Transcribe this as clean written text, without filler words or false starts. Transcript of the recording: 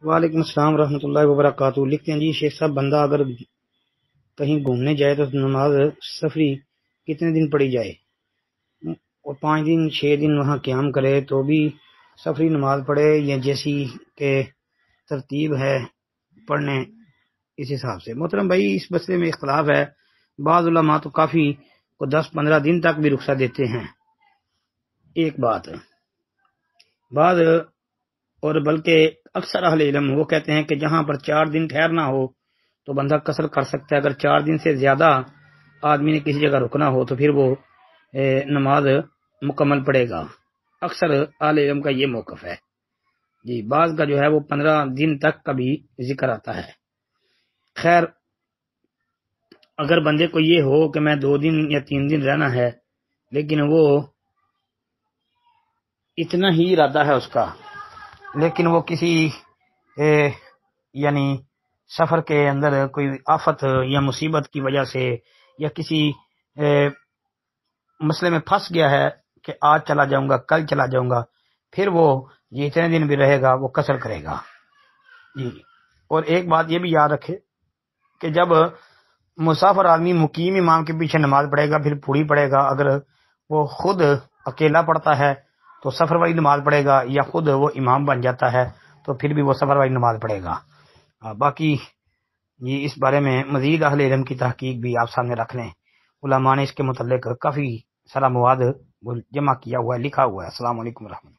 وعلیکم السلام ورحمۃ اللہ وبرکاتہ۔ لکھتے ہیں جی شیخ صاحب، بندہ اگر کہیں گھومنے جائے تو نماز سفری کتنے دن پڑھی جائے، اور 5 دن 6 دن وہاں قیام کرے تو بھی سفری نماز پڑھے، یا جیسی کہ ترتیب ہے پڑھنے اس حساب سے؟ محترم بھائی، اس مسئلے میں اختلاف ہے۔ بعض علماء تو کافی کو 10-15 دن تک بھی رخصت دیتے ہیں، ایک بات۔ بعض اور بلکہ اکثر اہل علم وہ کہتے ہیں کہ جہاں پر 4 دن ٹھہرنا ہو تو بندہ قصر کر سکتا ہے، اگر 4 دن سے زیادہ آدمی نے کسی جگہ رکنا ہو تو پھر وہ نماز مکمل پڑے گا۔ اکثر اہل علم کا یہ موقف ہے جی۔ بعض کا جو ہے وہ 15 دن تک کا بھی ذکر آتا ہے۔ خیر، اگر بندے کو یہ ہو کہ میں 2 دن یا 3 دن رہنا ہے، لیکن وہ اتنا ہی ارادہ ہے اس کا، لیکن وہ کسی یعنی سفر کے اندر کوئی آفت یا مصیبت کی وجہ سے یا کسی مسئلے میں پھنس گیا ہے کہ آج چلا جاؤں گا، کل چلا جاؤں گا، پھر وہ یہ اتنے دن بھی رہے گا، وہ قصر کرے گا جی۔ اور ایک بات یہ بھی یاد رکھے کہ جب مسافر آدمی مقیم امام کے پیچھے نماز پڑھے گا، پھر پوری پڑھے گا۔ اگر وہ خود اکیلا پڑھتا ہے تو سفر والی نماز پڑھے گا، یا خود وہ امام بن جاتا ہے تو پھر بھی وہ سفر والی نماز پڑھے گا۔ باقی یہ اس بارے میں مزید اہل علم کی تحقیق بھی آپ سامنے رکھ لیں۔ علماء نے اس کے متعلق کافی سارا مواد جمع کیا ہوا ہے، لکھا ہوا ہے۔ السلام علیکم ورحمۃ اللہ۔